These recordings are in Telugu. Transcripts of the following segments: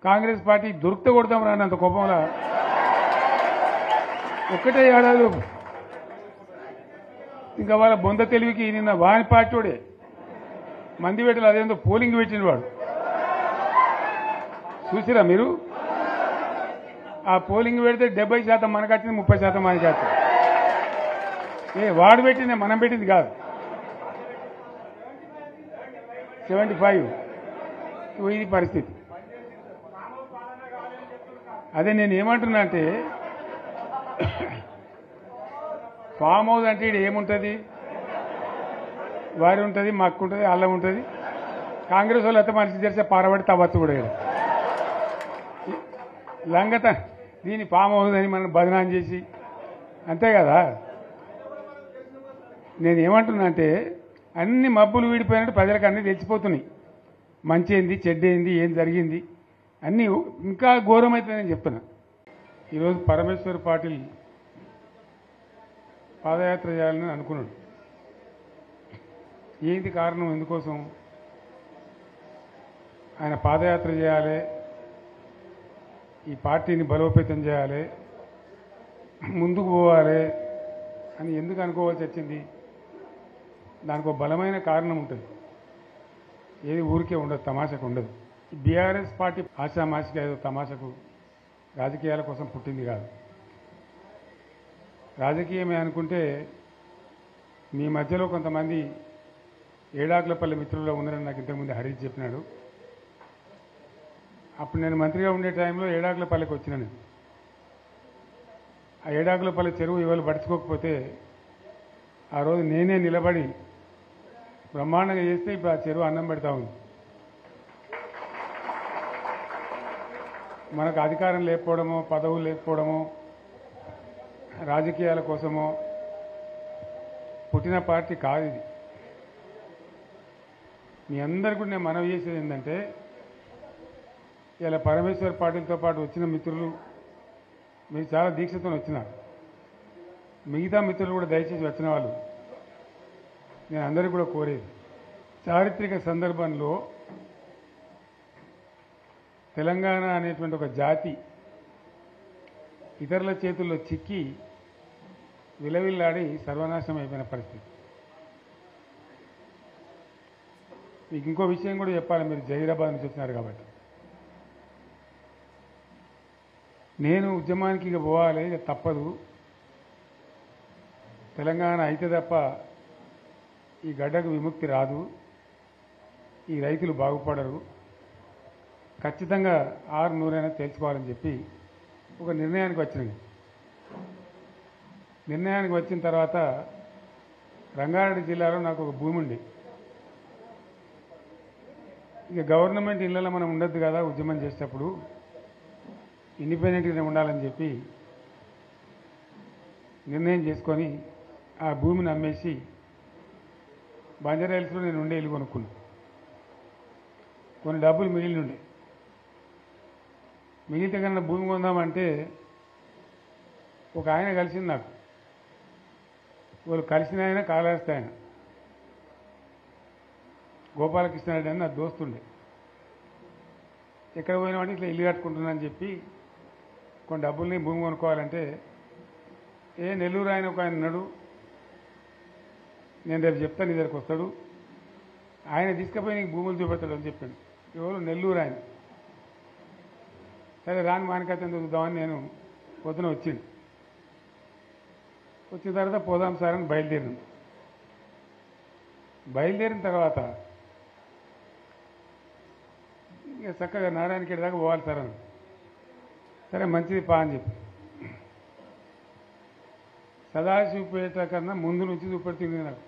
కాంగ్రెస్ పార్టీ దొరికితే కొడతాం రానంత కోపంలో ఒక్కటే ఏడాది ఇంకా వాళ్ళ బొంద తెలివికి నిన్న వాని పార్టీడే మంది పెట్టలు అదేందో పోలింగ్ పెట్టిన వాడు చూసిరా మీరు ఆ పోలింగ్ పెడితే 70% మనకు వచ్చింది 30% మనకి వచ్చింది వాడు పెట్టిందే మనం పెట్టింది కాదు 75 ఇది పరిస్థితి అదే నేను ఏమంటున్నా అంటే ఫామ్ హౌస్ అంటే ఇక్కడ ఏముంటుంది వారి ఉంటుంది మక్కు ఉంటుంది అల్లం ఉంటుంది కాంగ్రెస్ వాళ్ళు అయితే మనిషి తెరిచే పారబడి తవ్వచ్చు కూడా లంగత దీన్ని ఫామ్ హౌస్ అని మనం బదనాం చేసి అంతే కదా నేను ఏమంటున్నా అంటే అన్ని మబ్బులు వీడిపోయినట్టు ప్రజలకు అన్నీ తెలిసిపోతున్నాయి మంచి ఏంది చెడ్డ ఏంది ఏం జరిగింది అన్నీ ఇంకా ఘోరమవుతుందని చెప్తున్నా ఈరోజు పరమేశ్వర్ పాటిల్ పాదయాత్ర చేయాలని అనుకున్నాడు ఏంది కారణం ఎందుకోసం ఆయన పాదయాత్ర చేయాలి ఈ పార్టీని బలోపేతం చేయాలి ముందుకు పోవాలి అని ఎందుకు అనుకోవాల్సి వచ్చింది దానికి ఒక బలమైన కారణం ఉంటుంది ఏది ఊరికే ఉండదు తమాషకు ఉండదు బీఆర్ఎస్ పార్టీ ఆశామాషిగా ఏదో తమాషకు రాజకీయాల కోసం పుట్టింది కాదు రాజకీయమే అనుకుంటే మీ మధ్యలో కొంతమంది ఏడాకులపల్లి మిత్రుల్లో ఉన్నారని నాకు ఇంతకుముందు హరీష్ చెప్పినాడు అప్పుడు నేను మంత్రిగా ఉండే టైంలో ఏడాకులపల్లికి వచ్చినాను ఆ ఏడాకులపల్లి చెరువు ఇవాళ పడుచుకోకపోతే ఆ రోజు నేనే నిలబడి బ్రహ్మాండంగా చేస్తే ఇప్పుడు ఆ చెరువు అన్నం పెడతా ఉంది మనకు అధికారం లేకపోవడమో పదవులు లేకపోవడమో రాజకీయాల కోసమో పుట్టిన పార్టీ కాదు ఇది మీ అందరికీ కూడా నేను మనవి చేసేది ఏంటంటే ఇలా పరమేశ్వర్ పార్టీలతో పాటు వచ్చిన మిత్రులు మీరు చాలా దీక్షతో వచ్చినారు మిగతా మిత్రులు కూడా దయచేసి వచ్చిన వాళ్ళు నేను అందరికీ కూడా కోరేది చారిత్రక సందర్భంలో తెలంగాణ అనేటువంటి ఒక జాతి ఇతరుల చేతుల్లో చిక్కి విలవిల్లాడి సర్వనాశనం అయిపోయిన పరిస్థితి మీకు ఇంకో విషయం కూడా చెప్పాలి మీరు జహీరాబాద్ నుంచి వచ్చినారు కాబట్టి నేను ఉద్యమానికి ఇక పోవాలి ఇక తప్పదు తెలంగాణ అయితే తప్ప ఈ గడ్డకు విముక్తి రాదు ఈ రైతులు బాగుపడరు ఖచ్చితంగా 600 తేల్చుకోవాలని చెప్పి ఒక నిర్ణయానికి వచ్చినాయి నిర్ణయానికి వచ్చిన తర్వాత రంగారెడ్డి జిల్లాలో నాకు ఒక భూమి ఉంది ఇక గవర్నమెంట్ ఇళ్లలో మనం ఉండొద్దు కదా ఉద్యమం చేసేటప్పుడు ఇండిపెండెంట్గానే ఉండాలని చెప్పి నిర్ణయం చేసుకొని ఆ భూమిని అమ్మేసి బంజారాహిల్స్లో నేను ఉండే ఇల్లు కొనుక్కున్నాను కొన్ని డబ్బులు మిగిలి ఉండే మిగిలితే కన్నా భూమి కొందామంటే ఒక ఆయన కలిసింది నాకు వాళ్ళు కలిసిన ఆయన కాళహస్తి ఆయన గోపాలకృష్ణారెడ్డి అని నా దోస్తుండే ఎక్కడ పోయినామంటే ఇట్లా ఇల్లు కట్టుకుంటున్నా అని చెప్పి కొన్ని డబ్బుల్ని భూమి కొనుక్కోవాలంటే నెల్లూరు ఆయన ఒక ఆయన ఉన్నాడు నేను రేపు చెప్తాను నీ దగ్గరికి వస్తాడు ఆయన తీసుకుపోయి నీకు భూములు చూపెడతాడు అని చెప్పాడు ఎవరు నెల్లూరు ఆయన సరే రాని మానికైతే చూద్దామని నేను పొద్దున వచ్చింది వచ్చిన తర్వాత పోదాం సార్ అని బయలుదేరిన తర్వాత ఇక చక్కగా నారాయణఖేడ్ దాకా పోవాలి సార్ అని సరే మంచిది పా అని చెప్పి సదాశివపేట కన్నా ముందు నుంచి చూపెడుతుంది నాకు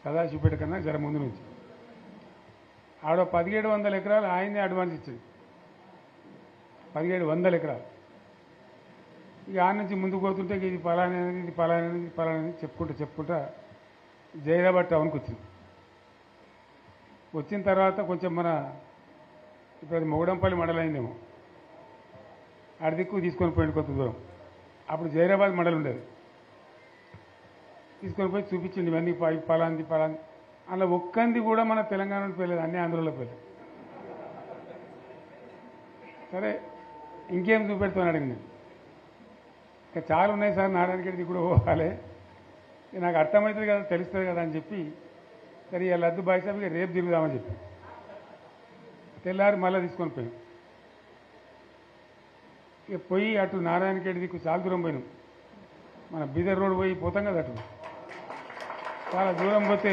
సదాశివపేట కన్నా జర ముందు నుంచి ఆడ 1700 ఎకరాలు ఆయనే అడ్వాన్స్ ఇచ్చింది 1700 ఎకరాలు ఇక ఆ నుంచి ముందుకు పోతుంటే ఇది పలానది ఇది పలానది ఇది పలానది చెప్పుకుంటా జైరాబాద్ టౌన్కి వచ్చింది వచ్చిన తర్వాత కొంచెం మన ఇప్పుడు అది మొగడంపల్లి మండలైందేమో ఆడ దిక్కు తీసుకొని పోయింది కొంత దూరం అప్పుడు జైరాబాద్ మండలం ఉండేది తీసుకొని పోయి చూపించింది ఇవన్నీ పలాంది అలా ఒక్కంది కూడా మన తెలంగాణలో పోయలేదు అన్ని ఆంధ్రలో పోయలేదు సరే ఇంకేం చూపెడుతున్నాను అడిగింది. ఇంకా చాలా ఉన్నాయి సార్ నారాయణగడ్డి కూడా పోవాలి, నాకు అర్థమవుతుంది కదా తెలుస్తుంది కదా అని చెప్పి సరే ఇలా లద్దు బాయ్సాబిగా రేపు తిరుగుదామని చెప్పి తెల్లారి మళ్ళీ తీసుకొని పోయాం. ఇక పోయి అటు నారాయణగడ్డి దిక్కు చాలా దూరం పోయినాం. మన బీదర్ రోడ్ పోయి పోతాం కదా అటు చాలా దూరం పోతే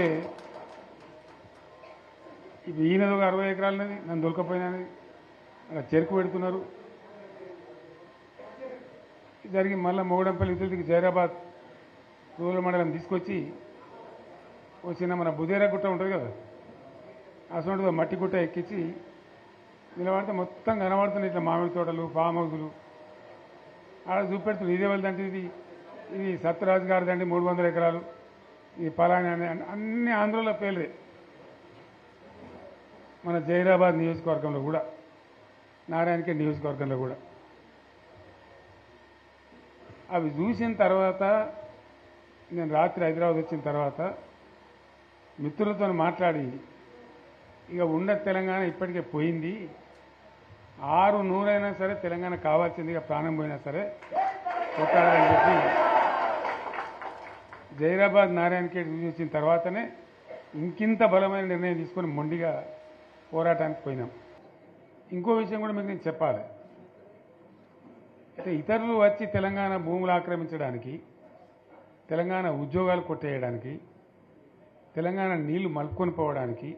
ఇప్పుడు ఈయనది ఒక 60 ఎకరాలన్నది నన్ను దొరకపోయినది అలా చెరుకు పెడుతున్నారు. జరిగి మళ్ళీ మొగడంపల్లి ఇతరులకి జైరాబాద్ రూరల్ మండలం తీసుకొచ్చి వచ్చిన మన బుదేరా గుట్ట ఉంటుంది కదా అసలు మట్టి గుట్ట ఎక్కించి నిలబడితే మొత్తం కనబడుతున్నాయి ఇట్లా మామిడి తోటలు ఫామ్ హౌజులు ఆడ చూపెడుతుంది. ఇదే వాళ్ళదంటే ఇది సత్యరాజు గారిదండి 300 ఎకరాలు, ఇది పలాని అన్ని ఆంధ్రలో పేర్లే. మన జైరాబాద్ నియోజకవర్గంలో కూడా నారాయణఖేడ్ నియోజకవర్గంలో కూడా అవి చూసిన తర్వాత నేను రాత్రి హైదరాబాద్ వచ్చిన తర్వాత మిత్రులతో మాట్లాడి ఇక ఉన్న తెలంగాణ ఇప్పటికే పోయింది, 600 సరే తెలంగాణ కావాల్సిందిగా ప్రాణం పోయినా సరే కొట్టాలని చెప్పి జైరాబాద్ నారాయణఖేడ్ చూసి వచ్చిన తర్వాతనే ఇంకింత బలమైన నిర్ణయం తీసుకొని మొండిగా పోరాటానికి పోయినాం. ఇంకో విషయం కూడా మీకు నేను చెప్పాలి. అయితే ఇతరులు వచ్చి తెలంగాణ భూములు ఆక్రమించడానికి, తెలంగాణ ఉద్యోగాలు కొట్టేయడానికి, తెలంగాణ నీళ్లు మలుపుకొని పోవడానికి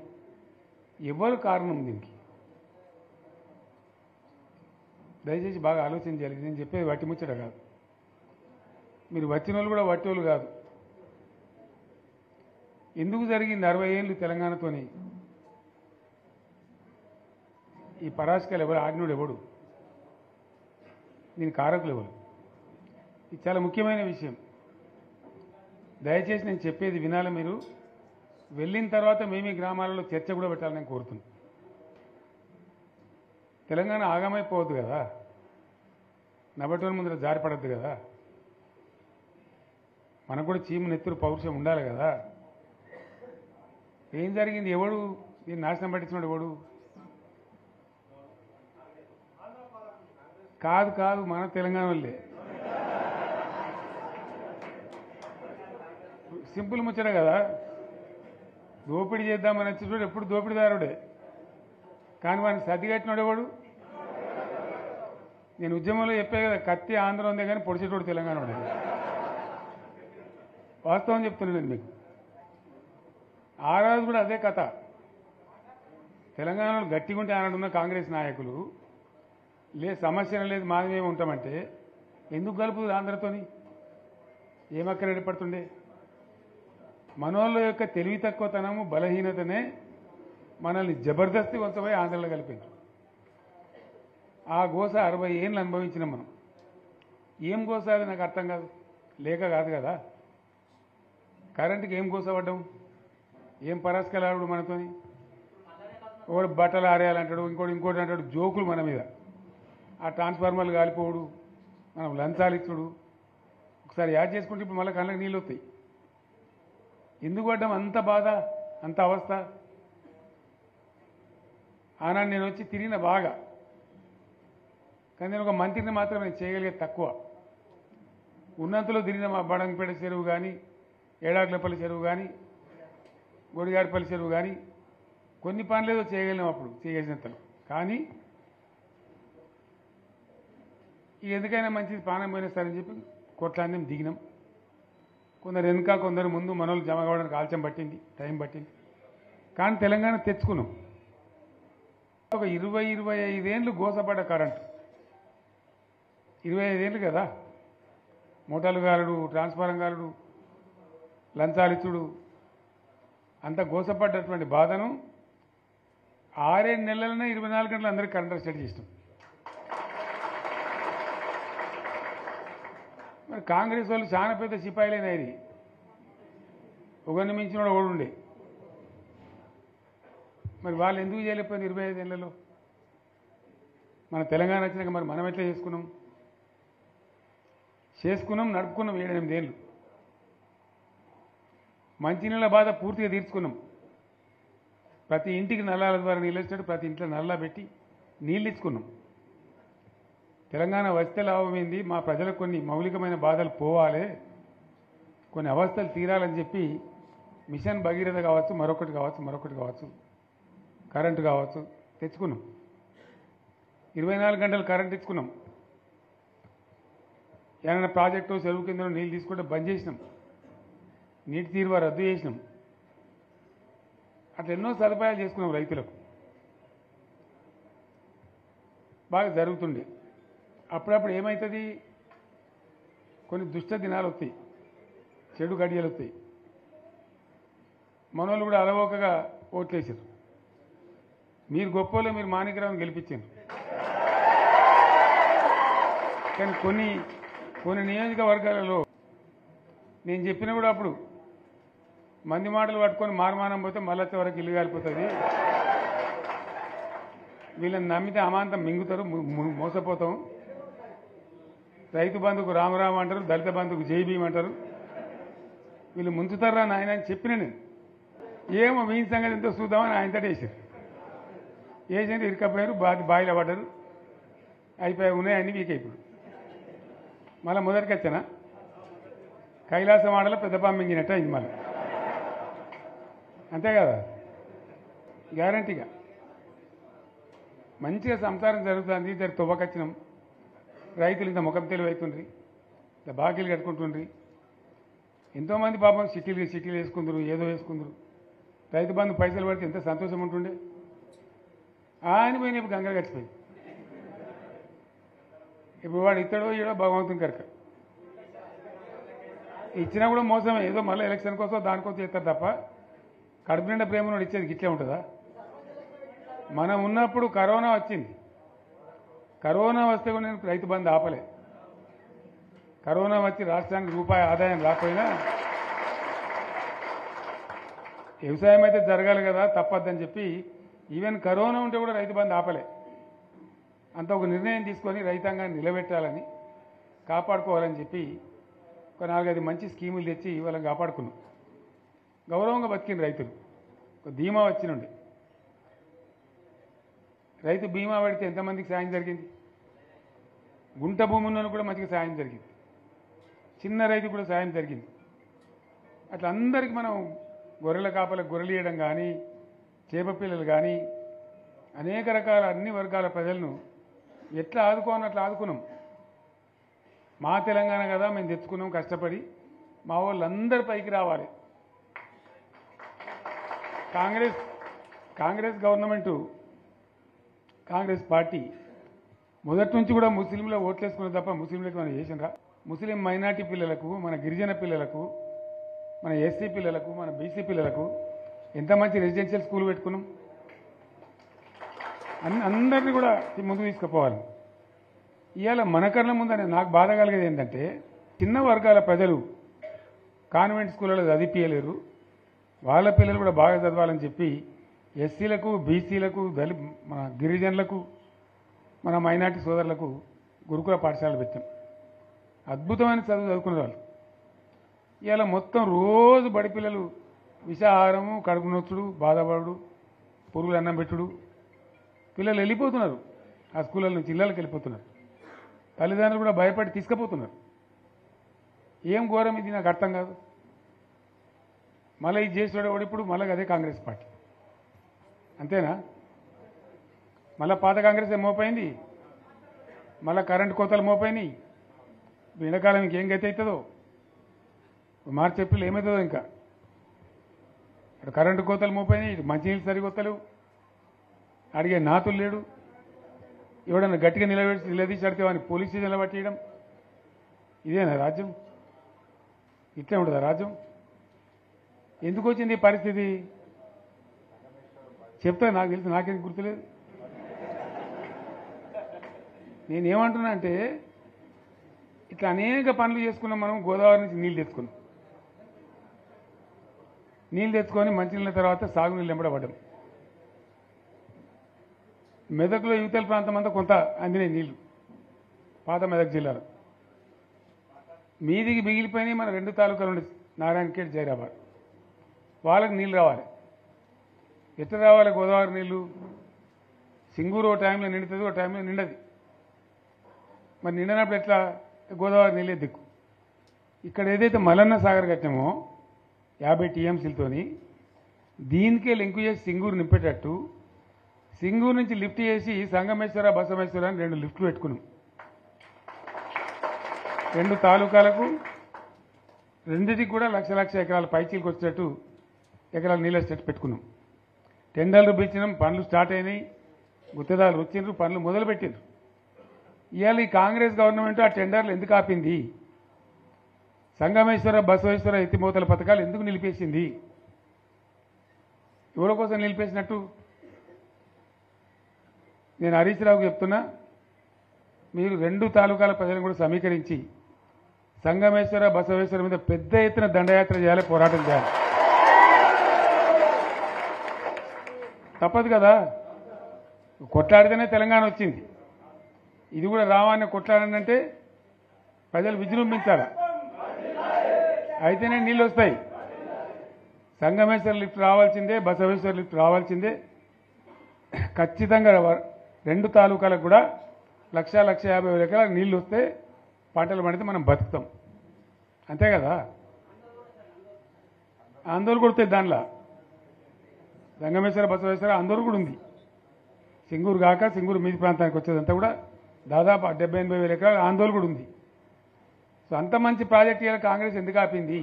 ఎవరు కారణం దీనికి? దయచేసి బాగా ఆలోచన చేయాలి. నేను చెప్పేది వట్టి ముచ్చట కాదు, మీరు వచ్చిన వాళ్ళు కూడా వట్టి వాళ్ళు కాదు. ఎందుకు జరిగింది 60 ఏళ్ళు తెలంగాణతోని? ఈ పరాశకాలు ఎవరు, ఆజ్ఞుడు ఎవడు, దీని కారకులు ఎవరు? ఇది చాలా ముఖ్యమైన విషయం. దయచేసి నేను చెప్పేది వినాలి. మీరు వెళ్ళిన తర్వాత మేమీ గ్రామాలలో చర్చ కూడా పెట్టాలని నేను కోరుతున్నాను. తెలంగాణ ఆగమైపోవద్దు కదా, నబటోని ముందర జారిపడద్దు కదా, మనకు కూడా చీము నెత్తురు పౌరుషం ఉండాలి కదా. ఏం జరిగింది? ఎవడు దీన్ని నాశనం పట్టించినాడు? ఎవడు? కాదు కాదు, మన తెలంగాణ వాళ్ళే. సింపుల్ ముచ్చట కదా. దోపిడీ చేద్దామని వచ్చేటోడు ఎప్పుడు దోపిడీదారుడే, కానీ వాడిని సర్దిగట్టినాడు ఎవడు? నేను ఉద్యమంలో చెప్పే కదా, కత్తి ఆంధ్ర ఉందే కానీ పొడిచేటోడు తెలంగాణ వాడే. వాస్తవం చెప్తున్నాను నేను మీకు. ఆ రోజు కూడా అదే కథ. తెలంగాణలో గట్టిగా ఉంటే ఆనాడున్న కాంగ్రెస్ నాయకులు సమస్య లేదు మాది మేము ఉంటామంటే ఎందుకు కలుపుతుంది ఆంధ్రతోని? ఏమక్కడ ఏర్పడుతుండే? మనోళ్ళ యొక్క తెలివి తక్కువతనము, బలహీనతనే మనల్ని జబర్దస్తి వంచబోయి ఆంధ్రలో కలిపింది. ఆ గోస 60 ఏళ్ళు అనుభవించినాం మనం. ఏం గోస అది నాకు అర్థం కాదు. లేక కాదు కదా. కరెంటుకి ఏం గోస పడ్డాం? ఏం పరాస్కలాడు మనతోని? ఒకడు బట్టలు ఆరేయాలంటాడు, ఇంకోటి అంటాడు. జోకులు మన మీద. ఆ ట్రాన్స్ఫార్మర్లు కాలిపోవడు, మనం లంచాలు ఇచ్చుడు. ఒకసారి యాడ్ చేసుకుంటే ఇప్పుడు మళ్ళీ కళ్ళకి నీళ్ళు వస్తాయి. ఎందుకు పడ్డాం అంత బాధ, అంత అవస్థ? ఆనాడు నేను వచ్చి తిరిగిన బాగా, కానీ నేను ఒక మంత్రిని మాత్రం నేను చేయగలిగేది తక్కువ. ఉన్నంతలో తిరిగిన మా బడంగపేట చెరువు కానీ, ఏడాకులపల్లి చెరువు కానీ, గొడిగాడిపల్లి చెరువు కానీ కొన్ని పనులు ఏదో చేయగలిగినాం అప్పుడు చేసేంతలో. కానీ ఎందుకైనా మంచిది ప్రాణం పోయినా సరే అని చెప్పి కొట్లాన్ని దిగినాం. కొందరు వెనుక కొందరు ముందు మనోళ్ళు జమ కావడానికి ఆలస్యం పట్టింది, టైం పట్టింది. కానీ తెలంగాణ తెచ్చుకున్నాం. ఒక 20-25 ఏళ్ళు గోసపడ్డ కరెంటు. 25 ఏళ్ళు కదా. మోటార్లు గాలుడు, ట్రాన్స్ఫారం గాలుడు, లంచాలిచ్చుడు, అంత గోసపడ్డటువంటి బాధను 6-7 నెలలనే 24 గంటలు అందరికీ కరెంట్ స్టార్ట్ చేసినాం. మరి కాంగ్రెస్ వాళ్ళు చాలా పెద్ద సిపాయిలైనా ఇది. ఒకరిని మించిన వాడు ఓడుండే. మరి వాళ్ళు ఎందుకు చేయలేకపోయింది 25 ఏళ్లలో? మన తెలంగాణ వచ్చినాక మరి మనం ఎట్లా చేసుకున్నాం నడుపుకున్నాం 7-8 ఏళ్ళు. మంచినీళ్ళ బాధ పూర్తిగా తీర్చుకున్నాం. ప్రతి ఇంటికి నల్లాల ద్వారా నీళ్ళు వచ్చాడు, ప్రతి ఇంట్లో నల్లా పెట్టి నీళ్ళు ఇచ్చుకున్నాం. తెలంగాణ వస్తే లాభమైంది, మా ప్రజలకు కొన్ని మౌలికమైన బాధలు పోవాలి, కొన్ని అవస్థలు తీరాలని చెప్పి మిషన్ భగీరథ కావచ్చు, మరొకటి కావచ్చు, కరెంటు కావచ్చు తెచ్చుకున్నాం. 24 గంటలు కరెంట్ ఇచ్చుకున్నాం. ఏమైనా ప్రాజెక్టు చెరువు కింద నీళ్ళు తీసుకుంటే బంద్ చేసినాం, నీటి తీరువ రద్దు చేసినాం. అట్లా ఎన్నో సదుపాయాలు చేసుకున్నాం. రైతులకు బాగా జరుగుతుండే. అప్పుడప్పుడు ఏమవుతుంది, కొన్ని దుష్ట దినాలు వస్తాయి, చెడు గడియలు వస్తాయి. మనోళ్ళు కూడా అలవోకగా ఓట్లేసారు. మీరు గొప్పలో మీరు మాణిక్యరావుని గెలిపించారు. కానీ కొన్ని నియోజకవర్గాలలో నేను చెప్పినా కూడా అప్పుడు మంది మాటలు పట్టుకొని మారమానం పోతే మళ్ళీ వరకు ఇల్లు కాలిపోతుంది, వీళ్ళని నమ్మితే అమాంతం మింగుతారు, మోసపోతాం. రైతు బంధుకు రామరామ అంటారు, దళిత బంధుకు జై భీమ్ అంటారు, వీళ్ళు ముంచుతారా నాయన అని చెప్పిన నేను. ఏమో మీ సంగతి ఎంతో చూద్దామని ఆయనతో వేసారు. వేసింది ఇరుకపోయారు, బాయిలో పడ్డారు, అయిపోయి ఉన్నాయి అన్ని వీక్ అయిపోయి మళ్ళీ మొదటికి వచ్చానా కైలాసం ఆడలో పెద్ద పాము మింగినట్టు అయింది మళ్ళీ. అంతే కదా, గ్యారంటీగా మంచిగా సంసారం జరుగుతుంది. ఇద్దరు తువ్వకొచ్చినాం, రైతులు ఇంత ముఖం తెలివి అవుతుండ్రి, ఇంత బాకీలు కట్టుకుంటుండ్రి. ఎంతోమంది పాపం సిటీలు వేసుకుందరు, ఏదో వేసుకుందరు. రైతు బంధు పైసలు పడితే ఎంత సంతోషం ఉంటుండే. ఆయన పోయిన ఇప్పుడు గంగలు గడిచిపోయింది. ఇప్పుడు వాడు ఇస్తాడో ఈడో భగవంతుని కనుక ఇచ్చినా కూడా మోసమే. ఏదో మళ్ళీ ఎలక్షన్ కోసం దానికోసం చేస్తారు తప్ప కడుపు నిండా ప్రేమను ఇచ్చేది గిట్లే ఉంటుందా? మనం ఉన్నప్పుడు కరోనా వచ్చింది. కరోనా వస్తే కూడా నేను రైతు బంధు ఆపలే. కరోనా వచ్చి రాష్ట్రానికి రూపాయి ఆదాయం రాకపోయినా వ్యవసాయం అయితే జరగాలి కదా, తప్పద్దని చెప్పి ఈవెన్ కరోనా ఉంటే కూడా రైతు బంధు ఆపలే. అంత ఒక నిర్ణయం తీసుకొని రైతాంగాన్ని నిలబెట్టాలని, కాపాడుకోవాలని చెప్పి ఒక 4-5 మంచి స్కీములు తెచ్చి వాళ్ళని కాపాడుకున్నాం. గౌరవంగా బతికిన రైతులు ఒక ధీమా వచ్చినుండి. రైతు బీమా పడితే ఎంతమందికి సాయం జరిగింది? గుంట భూమి ఉన్న కూడా మంచిగా సాయం జరిగింది, చిన్న రైతు కూడా సాయం జరిగింది. అట్లా అందరికీ మనం గొర్రెల కాపలకు గొర్రెలు ఇవ్వడం కానీ, చేప పిల్లలు కానీ, అనేక రకాల అన్ని వర్గాల ప్రజలను ఎట్లా ఆదుకోని అట్లా ఆదుకున్నాం. మా తెలంగాణ కదా మేము తెచ్చుకున్నాం కష్టపడి, మా వాళ్ళందరి పైకి రావాలి. కాంగ్రెస్ గవర్నమెంటు, కాంగ్రెస్ పార్టీ మొదటి నుంచి కూడా ముస్లింల ఓట్లేసుకున్న తప్ప ముస్లింలకు మనం చేసినరా? ముస్లిం మైనార్టీ పిల్లలకు, మన గిరిజన పిల్లలకు, మన ఎస్సీ పిల్లలకు, మన బీసీ పిల్లలకు ఎంత మంచి రెసిడెన్షియల్ స్కూల్ పెట్టుకున్నాం. అందరినీ కూడా ముందుకు తీసుకుపోవాలి. ఇవాళ మన కళ్ళ ముందని నాకు బాధ కలిగేది ఏంటంటే, చిన్న వర్గాల ప్రజలు కాన్వెంట్ స్కూళ్ళలో చదివించలేరు, వాళ్ళ పిల్లలు కూడా బాగా చదవాలని చెప్పి ఎస్సీలకు, బీసీలకు, మన గిరిజనులకు, మన మైనార్టీ సోదరులకు గురుకుల పాఠశాలలు పెట్టాం. అద్భుతమైన చదువుకునే వాళ్ళు. ఇవాళ మొత్తం రోజు బడి పిల్లలు విషాహారము, కడుపు నొచ్చుడు, బాధపడు, పురుగులు అన్నం పెట్టుడు, పిల్లలు వెళ్ళిపోతున్నారు. ఆ స్కూళ్ళ నుంచి ఇళ్ళకి వెళ్ళిపోతున్నారు. తల్లిదండ్రులు కూడా భయపడి తీసుకుపోతున్నారు. ఏం ఘోరం ఇది నాకు అర్థం కాదు. మళ్ళీ ఇది చేసేవాడు ఇప్పుడు మళ్ళీ అదే కాంగ్రెస్ పార్టీ అంతేనా? మళ్ళీ పాత కాంగ్రెస్ మోపోయింది, మళ్ళీ కరెంటు కోతలు మోపోయినాయి. ఎండాకాలం ఇంకేం గతి అవుతుందో, మార్చి ఏప్రిల్ ఏమవుతుందో. ఇంకా ఇక్కడ కరెంటు కోతలు మోపోయినాయి, ఇటు మంచినీళ్ళు సరిగొత్తలేవు, అడిగే నాతులు లేడు. ఎవడన్నా గట్టిగా నిలదీసి అడితే వాడిని పోలీస్ స్టేషన్లో పట్టేయడం. ఇదేనా రాజ్యం? ఇట్లే ఉంటుందా రాజ్యం? ఎందుకు వచ్చింది ఈ పరిస్థితి చెప్తా. నాకు తెలుసు, నాకేం గుర్తులేదు. నేనేమంటున్నా అంటే, ఇట్లా అనేక పనులు చేసుకున్నాం మనం. గోదావరి నుంచి నీళ్ళు తెచ్చుకున్నాం, నీళ్ళు తెచ్చుకొని మంచినీళ్ళ తర్వాత సాగునీళ్ళు వెంబడబడ్డాం. మెదక్లో యువతల ప్రాంతం అంతా కొంత అందినాయి నీళ్లు, పాత మెదక్ జిల్లాలో. మీదికి మిగిలిపోయినాయి మన 2 తాలూకాలు ఉండే, నారాయణఖేడ్, జైరాబాద్. వాళ్ళకి నీళ్ళు రావాలి. ఎట్లా రావాలి గోదావరి నీళ్లు? సింగూరు ఓ టైంలో నిండుతుంది, ఓ టైంలో నిండది. మరి నిండినప్పుడు ఎట్లా గోదావరి నీళ్ళే దిక్కు. ఇక్కడ ఏదైతే మల్లన్న సాగర్ కట్టినామో 50 టీఎంసీలతోని దీనికే లింకు చేసి సింగూరు నింపేటట్టు సింగూరు నుంచి లిఫ్ట్ చేసి సంగమేశ్వర బసవేశ్వర అని 2 లిఫ్ట్లు పెట్టుకున్నాం. 2 తాలూకాలకు రెండింటికి కూడా లక్ష ఎకరాల పైచీలకు వచ్చేటట్టు ఎకరాల నీళ్ళ స్టెట్ పెట్టుకున్నాం. టెండర్లు పిలిచినాం, పనులు స్టార్ట్ అయినాయి, గుత్తేదారులు వచ్చిండ్రు, పనులు మొదలుపెట్టిండ్రు. ఇవాళ ఈ కాంగ్రెస్ గవర్నమెంట్ ఆ టెండర్లు ఎందుకు ఆపింది? సంగమేశ్వర బసవేశ్వర ఎత్తిపోతల పథకాలు ఎందుకు నిలిపేసింది? ఎవరి కోసం నిలిపేసినట్టు? నేను హరీష్ రావుకి చెప్తున్నా, మీరు 2 తాలూకాల ప్రజలను కూడా సమీకరించి సంగమేశ్వర బసవేశ్వర మీద పెద్ద ఎత్తున దండయాత్ర చేయాలి, పోరాటం చేయాలి. తప్పదు కదా, కొట్లాడితేనే తెలంగాణ వచ్చింది. ఇది కూడా రావాలని కొట్లాడాలంటే ప్రజలు విజృంభించాలి, అయితేనే నీళ్ళు వస్తాయి. సంగమేశ్వర లిఫ్ట్ రావాల్సిందే, బసవేశ్వర లిఫ్ట్ రావాల్సిందే. ఖచ్చితంగా 2 తాలూకాలకు కూడా 1,50,000 ఎకరాలకు నీళ్ళు వస్తే పంటలు పండితే మనం బతుకుతాం. అంతే కదా, ఆందోళన కొడుతుంది. దానిలో సంగమేశ్వర బసవేశ్వర ఆందోళన కూడా ఉంది. సింగూరు కాక సింగూరు మీది ప్రాంతానికి వచ్చేదంతా కూడా దాదాపు 70,000-80,000 ఎకరాల ఆందోళన కూడా ఉంది. సో అంత మంచి ప్రాజెక్ట్ ఇవాళ కాంగ్రెస్ ఎందుకు ఆపింది?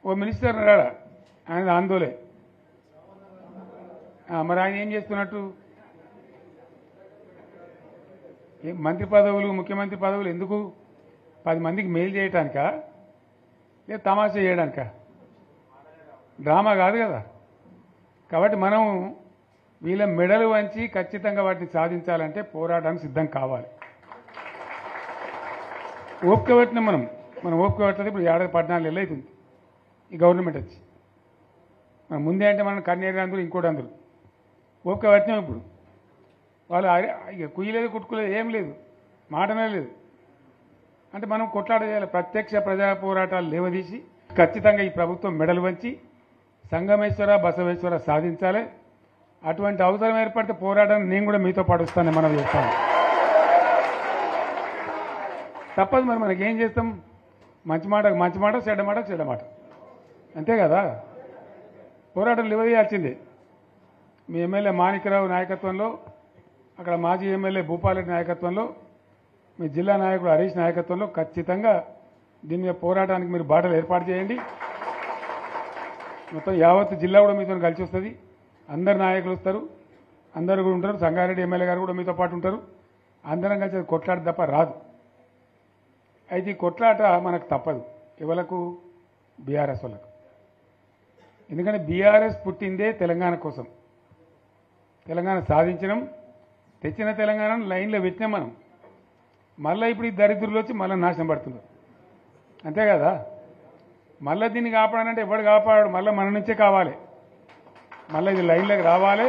ఓ మినిస్టర్ రాడా, ఆయన ఆందోళన. మరి ఆయన ఏం చేస్తున్నట్టు? మంత్రి పదవులు, ముఖ్యమంత్రి పదవులు ఎందుకు? 10 మందికి మెయిల్ చేయడానికా, లేదా తమాషా చేయడానికా? డ్రామా కాదు కదా. కాబట్టి మనం వీళ్ళ మెడలు వంచి ఖచ్చితంగా వాటిని సాధించాలంటే పోరాటానికి సిద్ధం కావాలి. ఓపిక పట్టినాం మనం ఓపిక పట్టలేదు. ఇప్పుడు 14 ఏళ్ళు అవుతుంది ఈ గవర్నమెంట్ వచ్చి. మనం ముందే అంటే మనం కన్నేరు అందరూ ఇంకోటి అందరూ ఓపిక పట్టినాం. ఇప్పుడు వాళ్ళు ఇక కుయ్యలేదు, కుట్టుకోలేదు, ఏం లేదు, మాటనే లేదు. అంటే మనం కొట్లాడ చేయాలి, ప్రత్యక్ష ప్రజా పోరాటాలు లేవదీసి ఖచ్చితంగా ఈ ప్రభుత్వం మెడలు వంచి సంగమేశ్వర బసవేశ్వర సాధించాలి. అటువంటి అవసరం ఏర్పడితే పోరాటాన్ని నేను కూడా మీతో పాటు వస్తానని మనం చేస్తాను. తప్పదు మరి, మనకేం చేస్తాం? మంచి మాట, చెడ్డ మాట, అంతే కదా. పోరాటం లేవదీయాల్సిందే. మీ ఎమ్మెల్యే మాణిక్యరావు నాయకత్వంలో, అక్కడ మాజీ ఎమ్మెల్యే భూపాలరెడ్డి నాయకత్వంలో, మీ జిల్లా నాయకుడు హరీష్ నాయకత్వంలో ఖచ్చితంగా దీని మీద పోరాటానికి మీరు బాటలు ఏర్పాటు చేయండి. మొత్తం యావత్ జిల్లా కూడా మీతో కలిసి వస్తుంది. అందరు నాయకులు వస్తారు, అందరు కూడా ఉంటారు. సంగారెడ్డి ఎమ్మెల్యే గారు కూడా మీతో పాటు ఉంటారు. అందరం కలిసి కొట్లాట తప్ప రాదు. అయితే ఈ కొట్లాట మనకు తప్పదు. ఎవలకు? బీఆర్ఎస్ వాళ్ళకు. ఎందుకంటే బీఆర్ఎస్ పుట్టిందే తెలంగాణ కోసం. తెలంగాణ సాధించడం, తెచ్చిన తెలంగాణను లైన్లో పెట్టినాం మనం. మళ్ళీ ఇప్పుడు ఈ దరిద్రులు వచ్చి మళ్ళీ నాశనం పడుతున్నారు. అంతే కదా. మళ్ళీ దీన్ని కాపాడాలంటే ఎవడు కాపాడు? మళ్ళీ మన నుంచే కావాలి. మళ్ళీ ఇది లైన్లోకి రావాలి.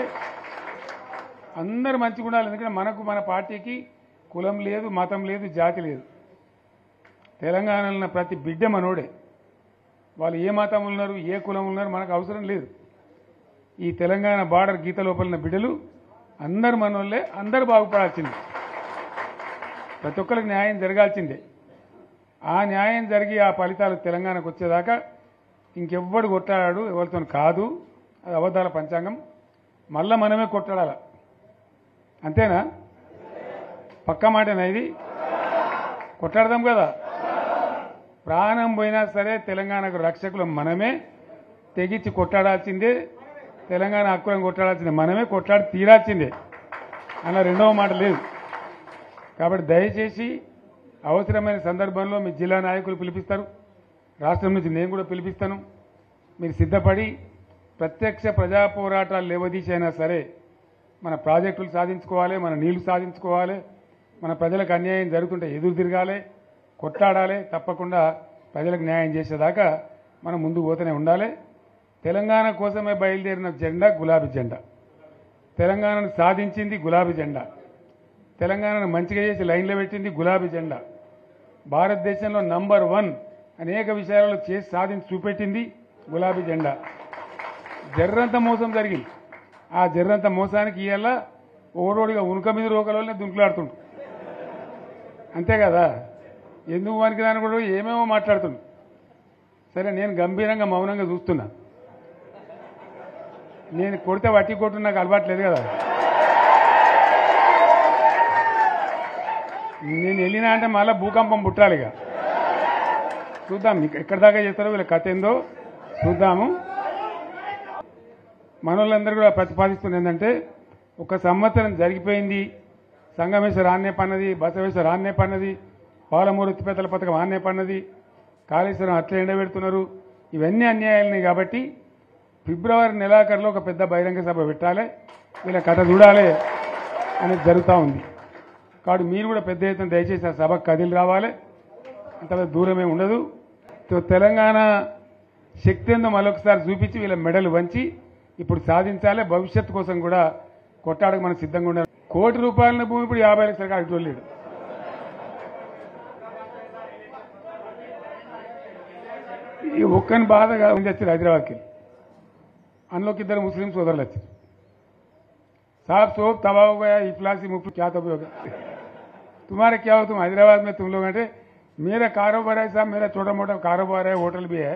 అందరూ మంచిగా ఉండాలి. ఎందుకంటే మనకు, మన పార్టీకి కులం లేదు, మతం లేదు, జాతి లేదు. తెలంగాణలో ఉన్న ప్రతి బిడ్డ మనోడే. వాళ్ళు ఏ మతం ఉన్నారు, ఏ కులం ఉన్నారు మనకు అవసరం లేదు. ఈ తెలంగాణ బార్డర్ గీత లోపలిన బిడ్డలు అందరు మనోళ్ళే. అందరూ బాగుపడాల్సిందే. ప్రతి ఒక్కరికి న్యాయం జరగాల్సిందే. ఆ న్యాయం జరిగి ఆ ఫలితాలు తెలంగాణకు వచ్చేదాకా ఇంకెవ్వడు కొట్లాడాడు, ఎవరితో కాదు. అది అబద్ధాల పంచాంగం. మళ్ళా మనమే కొట్లాడాల. అంతేనా? పక్క మాటేనా ఇది? కొట్లాడదాం కదా. ప్రాణం పోయినా సరే తెలంగాణకు రక్షకులు మనమే. తెగించి కొట్లాడాల్సిందే. తెలంగాణ హక్కులను కొట్లాడాల్సిందే. మనమే కొట్లాడి తీరాల్సిందే. అలా రెండవ మాట లేదు. కాబట్టి దయచేసి అవసరమైన సందర్భంలో మీ జిల్లా నాయకులు పిలిపిస్తారు, రాష్ట్రం నుంచి నేను కూడా పిలిపిస్తాను. మీరు సిద్ధపడి ప్రత్యక్ష ప్రజా పోరాటాలు లేవదీసైనా సరే మన ప్రాజెక్టులు సాధించుకోవాలి, మన నీళ్లు సాధించుకోవాలి, మన ప్రజలకు అన్యాయం జరుగుతుంటే ఎదురు తిరగాలి, కొట్లాడాలి. తప్పకుండా ప్రజలకు న్యాయం చేసేదాకా మనం ముందుకు పోతూనే ఉండాలి. తెలంగాణ కోసమే బయలుదేరిన జెండా గులాబీ జెండా. తెలంగాణను సాధించింది గులాబీ జెండా. తెలంగాణను మంచిగా చేసి లైన్లో పెట్టింది గులాబీ జెండా. భారతదేశంలో నంబర్ 1 అనేక విషయాలలో చేసి సాధించి చూపెట్టింది గులాబీ జెండా. జర్రంత మోసం జరిగింది. ఆ జర్రంత మోసానికి ఇవాళ ఓడోడిగా ఉనుక మీద రోకలోనే దుంకులాడుతుంటారు. అంతే కదా, ఎందుకు వనికిదాన్ని కూడా ఏమేమో మాట్లాడుతుంది. సరే, నేను గంభీరంగా మౌనంగా చూస్తున్నా. నేను కొడితే వట్టి కొట్టు నాకు అలవాట్లేదు కదా. నేను వెళ్ళినా అంటే మళ్ళీ భూకంపం పుట్టాలిగా. చూద్దాం ఎక్కడి దాకా చేస్తారో, వీళ్ళ కథ ఏందో చూద్దాము. మనోళ్ళందరూ కూడా ప్రతిపాదిస్తుంది ఏంటంటే, ఒక సంవత్సరం జరిగిపోయింది, సంగమేశ్వర ఆన్నే పన్నది, బసవేశ్వర ఆన్నే పన్నది, పాలమూరు ఎత్తిపోతల పథకం ఆన్నే పన్నది, కాళేశ్వరం అట్లా ఎండబెడుతున్నారు, ఇవన్నీ అన్యాయాలున్నాయి. కాబట్టి ఫిబ్రవరి నెలాఖరులో ఒక పెద్ద బహిరంగ సభ పెట్టాలి, వీళ్ళ కథ చూడాలి అనేది జరుగుతూ ఉంది. కాబట్టి మీరు కూడా పెద్ద ఎత్తున దయచేసి ఆ సభకు కదిలి రావాలి, అంత దూరమే ఉండదు. తెలంగాణ శక్తి ఏందో మరొకసారి చూపించి వీళ్ళ మెడలు వంచి ఇప్పుడు సాధించాలి. భవిష్యత్తు కోసం కూడా కొట్టాడకు మనం సిద్ధంగా ఉండాలి. ₹1,00,00,000 భూమి ఇప్పుడు 50 లక్షల కాడికి చూడలేడు. ఈ ఒక్కని బాధగా వచ్చారు హైదరాబాద్కి. అందులోకి 2 ముస్లిం సోదరులు వచ్చారు. साहब सोब तबाह हो गया, इफलासी मुफ्त क्या तबाह होगा, तुम्हारे क्या हो, तुम हैदराबाद में तुम लोग हैं. मेरा कारोबार है साहब, मेरा छोटा मोटा कारोबार है, होटल भी है,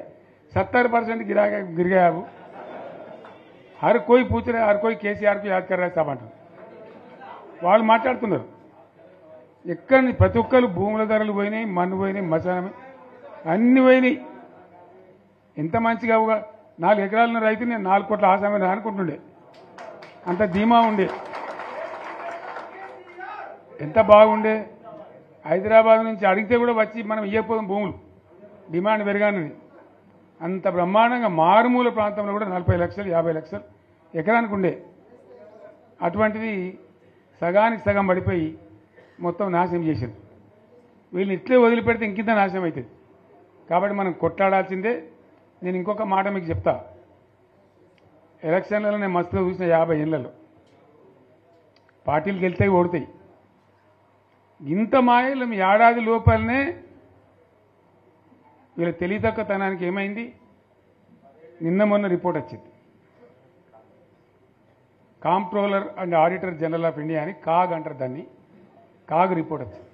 70% गिर गया अब. हर कोई पूछ रहा है, हर कोई केसीआर को याद कर रहा है साहब अंటారు. వాళ్ళు మాట్లాడుతున్నారు. ఎక్కడ ప్రతి ఒక్కరు భూముల ధరలు పోయినాయి, మన్ను పోయినాయి, మసానం అన్ని పోయినాయి. ఎంత మంచిగా 4 ఎకరాల రైతు నేను 4 కోట్ల ఆసామని అనుకుంటుండే, అంత ధీమా ఉండే, ఎంత బాగుండే. హైదరాబాద్ నుంచి అడిగితే కూడా వచ్చి మనం ఇవ్వకపోదాం భూములు, డిమాండ్ పెరగానని. అంత బ్రహ్మాండంగా మారుమూల ప్రాంతంలో కూడా 40 లక్షలు 50 లక్షలు ఎకరానికి ఉండే. అటువంటిది సగానికి సగం పడిపోయి మొత్తం నాశనం చేశారు. వీళ్ళని ఇట్లే వదిలిపెడితే ఇంకింత నాశనం అవుతుంది. కాబట్టి మనం కొట్లాడాల్సిందే. నేను ఇంకొక మాట మీకు చెప్తా. ఎలక్షన్లలో నేను మస్తుగా చూసిన 50 ఏళ్లలో పార్టీలు గెలుతాయి, ఓడతాయి. ఇంత మాయలు మీ ఏడాది లోపలనే వీళ్ళ తెలివితక్కువతనానికి ఏమైంది? నిన్న మొన్న రిపోర్ట్ వచ్చింది. Comptroller and auditor general of India అని కాగ్ అంటారు దాన్ని. కాగ్ రిపోర్ట్ వచ్చింది.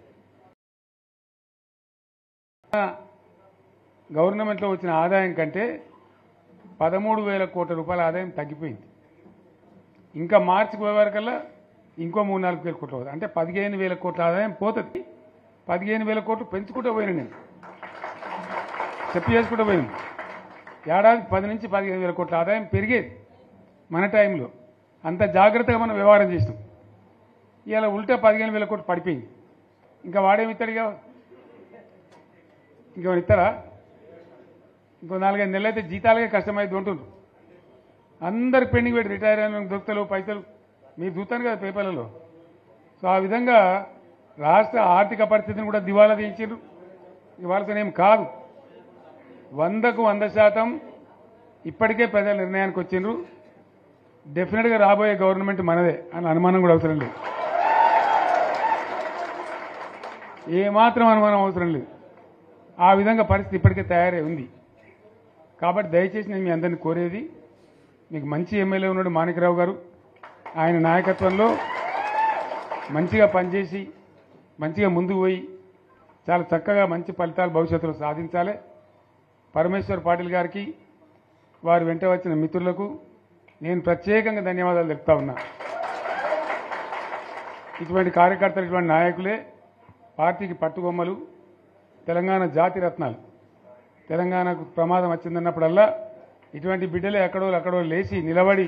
గవర్నమెంట్లో వచ్చిన ఆదాయం కంటే 13,000 కోట్ల రూపాయల ఆదాయం తగ్గిపోయింది. ఇంకా మార్చికి పోయే వరకల్లా ఇంకో 3-4 వేల కోట్లు అవుతుంది. అంటే 15,000 కోట్ల ఆదాయం పోతుంది. 15,000 కోట్లు పెంచుకుంటూ పోయినా, నేను చెప్పి చేసుకుంటూ పోయినాను. ఏడాది 10 నుంచి 15,000 కోట్ల ఆదాయం పెరిగేది మన టైంలో. అంత జాగ్రత్తగా మనం వ్యవహారం చేసినాం. ఇవాళ ఉల్టా 15,000 కోట్లు పడిపోయింది. ఇంకా వాడేమి ఇస్తాడుగా? ఇంకేమైనా ఇస్తారా? ఇంకో 4-5 నెలలు అయితే జీతాలకే కష్టమైంది ఉంటుండ్రు. అందరు పెండింగ్ పెట్టి రిటైర్ అయిన దొరుకుతలు పైసలు మీరు చూస్తాను కదా పేపర్లలో. సో ఆ విధంగా రాష్ట్ర ఆర్థిక పరిస్థితిని కూడా దివాలా తీయించారు. ఇవ్వాల్సినేం కాదు. 100కు 100% ఇప్పటికే ప్రజల నిర్ణయానికి వచ్చిండ్రు. డెఫినెట్గా రాబోయే గవర్నమెంట్ మనదే అని అనుమానం కూడా అవసరం లేదు. ఏమాత్రం అనుమానం అవసరం లేదు. ఆ విధంగా పరిస్థితి ఇప్పటికే తయారై ఉంది. కాబట్టి దయచేసి నేను మీ అందరినీ కోరేది, మీకు మంచి ఎమ్మెల్యే ఉన్నాడు మాణిక్రావు గారు. ఆయన నాయకత్వంలో మంచిగా పనిచేసి మంచిగా ముందుకు పోయి చాలా చక్కగా మంచి ఫలితాలు భవిష్యత్తులో సాధించాలి. పరమేశ్వర్ పాటిల్ గారికి, వారి వెంట వచ్చిన మిత్రులకు నేను ప్రత్యేకంగా ధన్యవాదాలు చెప్తా ఉన్నా. ఇటువంటి కార్యకర్తలు, ఇటువంటి నాయకులే పార్టీకి పట్టుకొమ్మలు, తెలంగాణ జాతి రత్నాలు. తెలంగాణకు ప్రమాదం వచ్చిందన్నప్పుడల్లా ఇటువంటి బిడ్డలే అక్కడో లేచి నిలబడి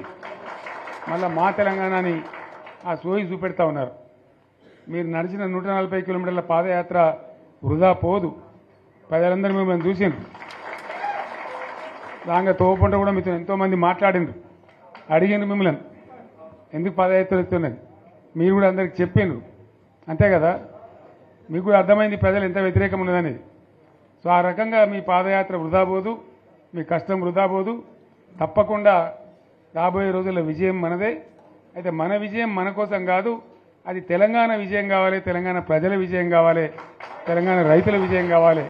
మళ్ళా మా తెలంగాణని ఆ సోయి చూపెడతా ఉన్నారు. మీరు నడిచిన 140 కిలోమీటర్ల పాదయాత్ర వృధా పోదు. ప్రజలందరూ మిమ్మల్ని చూసిండ్రు. దాంగా తోపంట కూడా మీతో ఎంతోమంది మాట్లాడిండ్రు, అడిగిండ్రు మిమ్మల్ని ఎందుకు పాదయాత్ర ఎత్తున్నది. మీరు కూడా అందరికి చెప్పిండ్రు. అంతే కదా, మీకు కూడా అర్థమైంది ప్రజలు ఎంత వ్యతిరేకం ఉన్నదనేది. సో ఆ రకంగా మీ పాదయాత్ర వృధా పోదు, మీ కష్టం వృధా పోదు. తప్పకుండా రాబోయే రోజుల్లో విజయం మనదే. అయితే మన విజయం మన కోసం కాదు, అది తెలంగాణ విజయం కావాలి, తెలంగాణ ప్రజల విజయం కావాలి, తెలంగాణ రైతుల విజయం కావాలి.